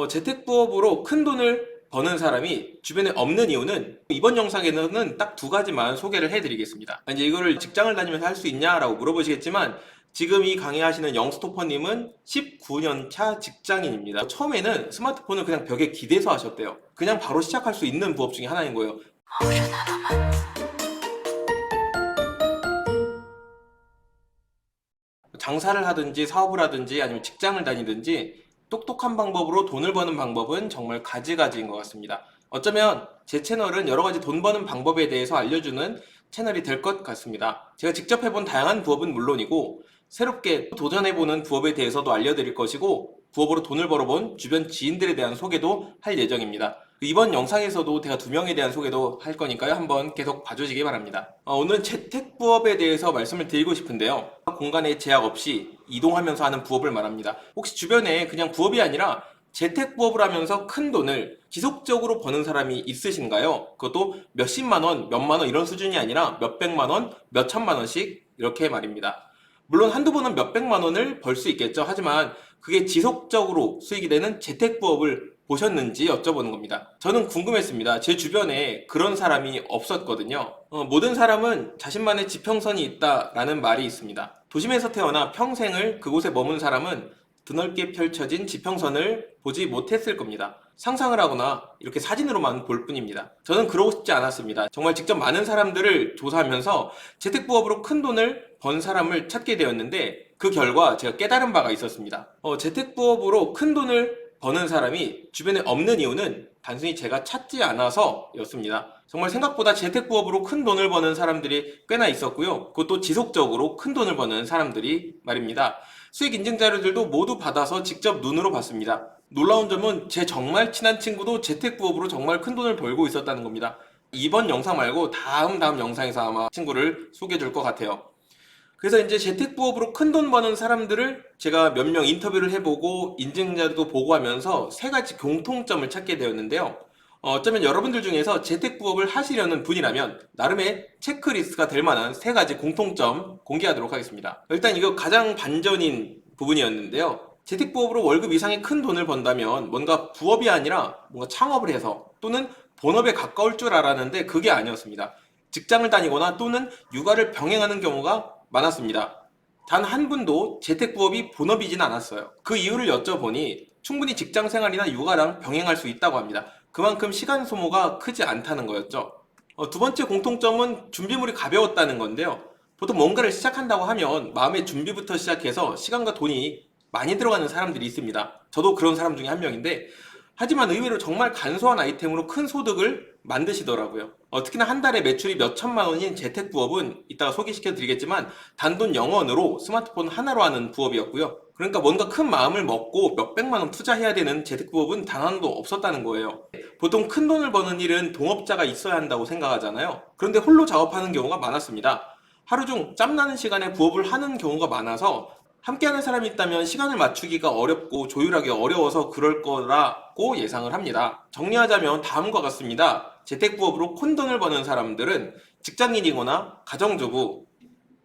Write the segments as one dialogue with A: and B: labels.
A: 재택부업으로 큰 돈을 버는 사람이 주변에 없는 이유는 이번 영상에는 딱 두 가지만 소개를 해드리겠습니다. 이제 이거를 직장을 다니면서 할 수 있냐라고 물어보시겠지만 지금 이 강의하시는 영스토퍼님은 19년 차 직장인입니다. 처음에는 스마트폰을 그냥 벽에 기대서 하셨대요. 그냥 바로 시작할 수 있는 부업 중에 하나인 거예요. 장사를 하든지 사업을 하든지 아니면 직장을 다니든지 똑똑한 방법으로 돈을 버는 방법은 정말 가지가지인 것 같습니다. 어쩌면 제 채널은 여러 가지 돈 버는 방법에 대해서 알려주는 채널이 될 것 같습니다. 제가 직접 해본 다양한 부업은 물론이고 새롭게 도전해보는 부업에 대해서도 알려드릴 것이고 부업으로 돈을 벌어본 주변 지인들에 대한 소개도 할 예정입니다. 이번 영상에서도 제가 2명에 대한 소개도 할 거니까요. 한번 계속 봐주시기 바랍니다. 오늘은 재택부업에 대해서 말씀을 드리고 싶은데요. 공간의 제약 없이 이동하면서 하는 부업을 말합니다. 혹시 주변에 그냥 부업이 아니라 재택부업을 하면서 큰 돈을 지속적으로 버는 사람이 있으신가요? 그것도 몇십만 원, 몇만 원 이런 수준이 아니라 몇백만 원, 몇천만 원씩 이렇게 말입니다. 물론 한두 번은 몇백만 원을 벌 수 있겠죠. 하지만 그게 지속적으로 수익이 되는 재택부업을 보셨는지 여쭤보는 겁니다. 저는 궁금했습니다. 제 주변에 그런 사람이 없었거든요. 모든 사람은 자신만의 지평선이 있다라는 말이 있습니다. 도심에서 태어나 평생을 그곳에 머문 사람은 드넓게 펼쳐진 지평선을 보지 못했을 겁니다. 상상을 하거나 이렇게 사진으로만 볼 뿐입니다. 저는 그러고 싶지 않았습니다. 정말 직접 많은 사람들을 조사하면서 재택부업으로 큰 돈을 번 사람을 찾게 되었는데 그 결과 제가 깨달은 바가 있었습니다. 재택부업으로 큰 돈을 버는 사람이 주변에 없는 이유는 단순히 제가 찾지 않아서 였습니다. 정말 생각보다 재택부업으로 큰 돈을 버는 사람들이 꽤나 있었고요. 그것도 지속적으로 큰 돈을 버는 사람들이 말입니다. 수익 인증 자료들도 모두 받아서 직접 눈으로 봤습니다. 놀라운 점은 제 정말 친한 친구도 재택부업으로 정말 큰 돈을 벌고 있었다는 겁니다. 이번 영상 말고 다음 영상에서 아마 친구를 소개해 줄 것 같아요. 그래서 이제 재택부업으로 큰 돈 버는 사람들을 제가 몇 명 인터뷰를 해보고 인증자도 보고 하면서 세 가지 공통점을 찾게 되었는데요. 어쩌면 여러분들 중에서 재택부업을 하시려는 분이라면 나름의 체크리스트가 될 만한 세 가지 공통점 공개하도록 하겠습니다. 일단 이거 가장 반전인 부분이었는데요. 재택부업으로 월급 이상의 큰 돈을 번다면 뭔가 부업이 아니라 뭔가 창업을 해서 또는 본업에 가까울 줄 알았는데 그게 아니었습니다. 직장을 다니거나 또는 육아를 병행하는 경우가 많았습니다. 단 한 분도 재택부업이 본업이진 않았어요. 그 이유를 여쭤보니 충분히 직장 생활이나 육아랑 병행할 수 있다고 합니다. 그만큼 시간 소모가 크지 않다는 거였죠. 두 번째 공통점은 준비물이 가벼웠다는 건데요. 보통 뭔가를 시작한다고 하면 마음의 준비부터 시작해서 시간과 돈이 많이 들어가는 사람들이 있습니다. 저도 그런 사람 중에 한 명인데 하지만 의외로 정말 간소한 아이템으로 큰 소득을 만드시더라고요. 특히나 한 달에 매출이 몇 천만 원인 재택부업은 이따가 소개시켜 드리겠지만 단돈 0원으로 스마트폰 하나로 하는 부업이었고요. 그러니까 뭔가 큰 마음을 먹고 몇백만 원 투자해야 되는 재택부업은 단 하나도 없었다는 거예요. 보통 큰 돈을 버는 일은 동업자가 있어야 한다고 생각하잖아요. 그런데 홀로 작업하는 경우가 많았습니다. 하루 중 짬나는 시간에 부업을 하는 경우가 많아서 함께하는 사람이 있다면 시간을 맞추기가 어렵고 조율하기 어려워서 그럴 거라고 예상을 합니다. 정리하자면 다음과 같습니다. 재택부업으로 콘돈을 버는 사람들은 직장인이거나 가정주부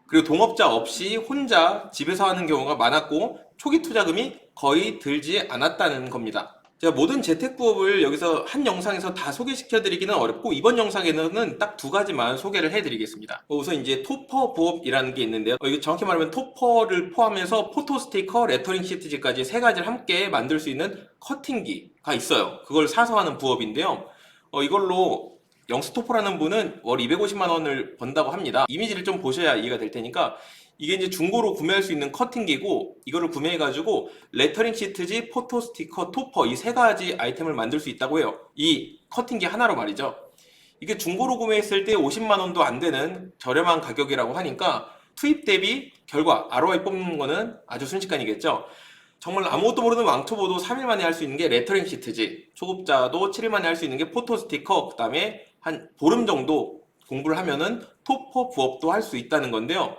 A: 그리고 동업자 없이 혼자 집에서 하는 경우가 많았고 초기 투자금이 거의 들지 않았다는 겁니다. 제가 모든 재택부업을 여기서 한 영상에서 다 소개시켜 드리기는 어렵고 이번 영상에는 딱 두 가지만 소개를 해 드리겠습니다. 우선 이제 토퍼 부업이라는 게 있는데요. 이게 정확히 말하면 토퍼를 포함해서 포토 스티커, 레터링 시트지까지 세 가지를 함께 만들 수 있는 커팅기가 있어요. 그걸 사서 하는 부업인데요. 이걸로 영스토퍼라는 분은 월 250만 원을 번다고 합니다. 이미지를 좀 보셔야 이해가 될 테니까 이게 이제 중고로 구매할 수 있는 커팅기고 이거를 구매해가지고 레터링 시트지, 포토 스티커, 토퍼 이 세 가지 아이템을 만들 수 있다고 해요. 이 커팅기 하나로 말이죠. 이게 중고로 구매했을 때 50만 원도 안 되는 저렴한 가격이라고 하니까 투입 대비 결과 ROI 뽑는 거는 아주 순식간이겠죠. 정말 아무것도 모르는 왕초보도 3일 만에 할 수 있는 게 레터링 시트지, 초급자도 7일 만에 할 수 있는 게 포토 스티커, 그 다음에 한 보름 정도 공부를 하면은 토퍼 부업도 할 수 있다는 건데요.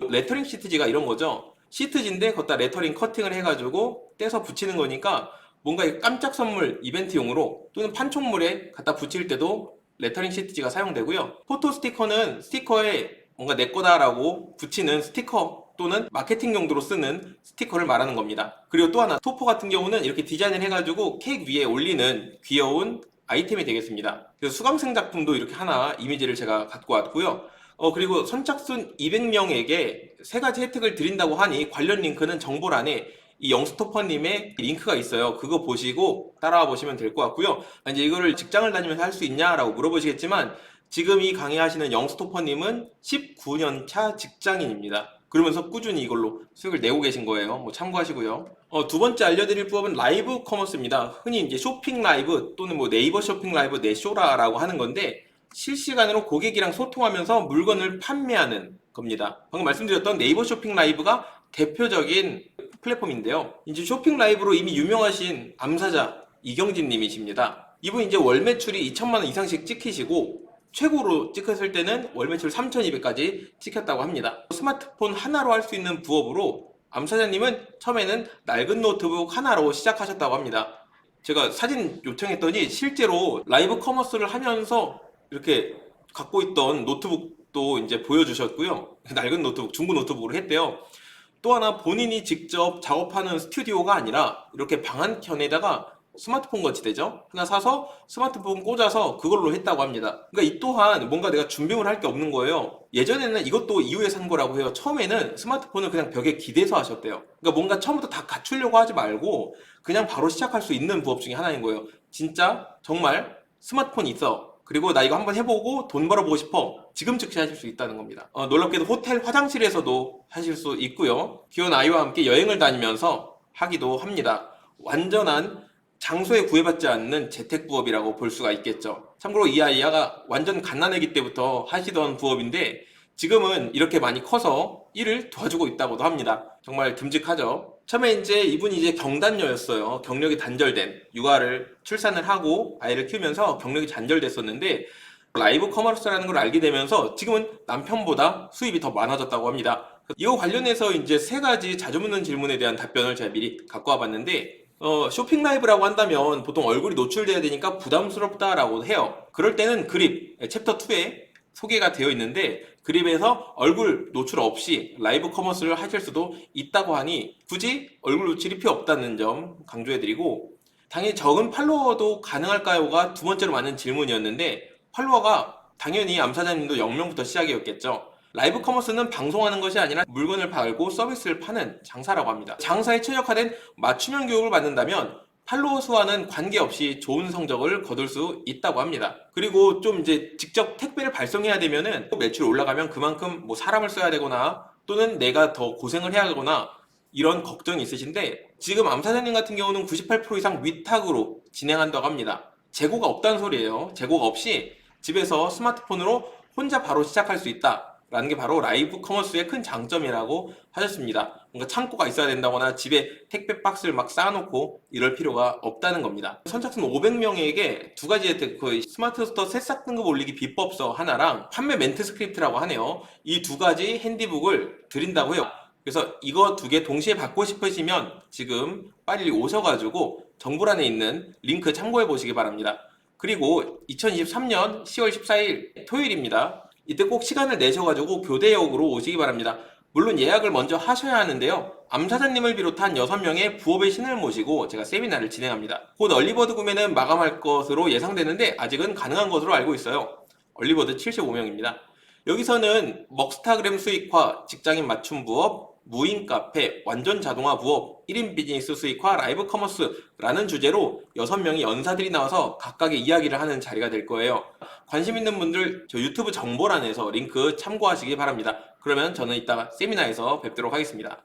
A: 레터링 시트지가 이런 거죠. 시트지인데 거기다 레터링 커팅을 해가지고 떼서 붙이는 거니까 뭔가 깜짝 선물 이벤트용으로 또는 판촉물에 갖다 붙일 때도 레터링 시트지가 사용되고요. 포토 스티커는 스티커에 뭔가 내 거다라고 붙이는 스티커 또는 마케팅 용도로 쓰는 스티커를 말하는 겁니다. 그리고 또 하나, 토퍼 같은 경우는 이렇게 디자인을 해가지고 케이크 위에 올리는 귀여운 아이템이 되겠습니다. 그래서 수강생 작품도 이렇게 하나 이미지를 제가 갖고 왔고요. 그리고 선착순 200명에게 3가지 혜택을 드린다고 하니 관련 링크는 정보란에 이 영스토퍼님의 링크가 있어요. 그거 보시고 따라와 보시면 될 것 같고요. 이제 이거를 직장을 다니면서 할 수 있냐라고 물어보시겠지만, 지금 이 강의하시는 영스토퍼님은 19년 차 직장인입니다. 그러면서 꾸준히 이걸로 수익을 내고 계신 거예요. 뭐 참고하시고요. 두 번째 알려드릴 부분은 라이브 커머스입니다. 흔히 이제 쇼핑 라이브 또는 뭐 네이버 쇼핑 라이브 네쇼라라고 하는 건데, 실시간으로 고객이랑 소통하면서 물건을 판매하는 겁니다. 방금 말씀드렸던 네이버 쇼핑 라이브가 대표적인 플랫폼인데요. 이제 쇼핑 라이브로 이미 유명하신 암사자 이경진 님이십니다. 이분 이제 월 매출이 2천만 원 이상씩 찍히시고, 최고로 찍혔을 때는 월 매출 3,200까지 찍혔다고 합니다. 스마트폰 하나로 할 수 있는 부업으로 암사자님은 처음에는 낡은 노트북 하나로 시작하셨다고 합니다. 제가 사진 요청했더니 실제로 라이브 커머스를 하면서 이렇게 갖고 있던 노트북도 이제 보여주셨고요. 낡은 노트북, 중고 노트북으로 했대요. 또 하나, 본인이 직접 작업하는 스튜디오가 아니라 이렇게 방 한 켠에다가 스마트폰 거치대죠, 하나 사서 스마트폰 꽂아서 그걸로 했다고 합니다. 그러니까 이 또한 뭔가 내가 준비물 할 게 없는 거예요. 예전에는 이것도 이후에 산 거라고 해요. 처음에는 스마트폰을 그냥 벽에 기대서 하셨대요. 그러니까 뭔가 처음부터 다 갖추려고 하지 말고 그냥 바로 시작할 수 있는 부업 중에 하나인 거예요. 진짜 정말 스마트폰이 있어, 그리고 나 이거 한번 해보고 돈 벌어보고 싶어, 지금 즉시 하실 수 있다는 겁니다. 놀랍게도 호텔 화장실에서도 하실 수 있고요. 귀여운 아이와 함께 여행을 다니면서 하기도 합니다. 완전한 장소에 구애받지 않는 재택부업이라고 볼 수가 있겠죠. 참고로 이 아이가 완전 갓난아기 때부터 하시던 부업인데, 지금은 이렇게 많이 커서 일을 도와주고 있다고도 합니다. 정말 듬직하죠. 처음에 이제 이분이 이제 경단녀였어요. 경력이 단절된, 육아를 출산을 하고 아이를 키우면서 경력이 단절됐었는데, 라이브 커머스라는 걸 알게 되면서 지금은 남편보다 수입이 더 많아졌다고 합니다. 이거 관련해서 이제 3가지 자주 묻는 질문에 대한 답변을 제가 미리 갖고 와봤는데, 쇼핑 라이브라고 한다면 보통 얼굴이 노출돼야 되니까 부담스럽다라고 해요. 그럴 때는 그립, 챕터 2에 소개가 되어 있는데, 그립에서 얼굴 노출 없이 라이브 커머스를 하실 수도 있다고 하니 굳이 얼굴 노출이 필요 없다는 점 강조해드리고, 당연히 적은 팔로워도 가능할까요가 두 번째로 맞는 질문이었는데, 팔로워가 당연히 암사자님도 0명부터 시작이었겠죠. 라이브 커머스는 방송하는 것이 아니라 물건을 팔고 서비스를 파는 장사라고 합니다. 장사에 최적화된 맞춤형 교육을 받는다면 팔로워 수와는 관계없이 좋은 성적을 거둘 수 있다고 합니다. 그리고 좀 이제 직접 택배를 발송해야 되면은 매출이 올라가면 그만큼 뭐 사람을 써야 되거나 또는 내가 더 고생을 해야 하거나 이런 걱정이 있으신데, 지금 암사자님 같은 경우는 98% 이상 위탁으로 진행한다고 합니다. 재고가 없다는 소리예요. 재고가 없이 집에서 스마트폰으로 혼자 바로 시작할 수 있다 라는 게 바로 라이브 커머스의 큰 장점이라고 하셨습니다. 뭔가 창고가 있어야 된다거나 집에 택배 박스를 막 쌓아놓고 이럴 필요가 없다는 겁니다. 선착순 500명에게 2가지 혜택, 그 스마트 스토어 새싹 등급 올리기 비법서 하나랑 판매 멘트 스크립트라고 하네요. 이 2가지 핸디북을 드린다고 해요. 그래서 이거 2개 동시에 받고 싶으시면 지금 빨리 오셔가지고 정보란에 있는 링크 참고해 보시기 바랍니다. 그리고 2023년 10월 14일 토요일입니다. 이때 꼭 시간을 내셔가지고 교대역으로 오시기 바랍니다. 물론 예약을 먼저 하셔야 하는데요. 암사자님을 비롯한 6명의 부업의 신을 모시고 제가 세미나를 진행합니다. 곧 얼리버드 구매는 마감할 것으로 예상되는데 아직은 가능한 것으로 알고 있어요. 얼리버드 75명입니다. 여기서는 먹스타그램 수익화, 직장인 맞춤 부업, 무인 카페, 완전 자동화 부업, 1인 비즈니스 수익화, 라이브 커머스라는 주제로 6명의 연사들이 나와서 각각의 이야기를 하는 자리가 될 거예요. 관심 있는 분들 저 유튜브 정보란에서 링크 참고하시기 바랍니다. 그러면 저는 이따가 세미나에서 뵙도록 하겠습니다.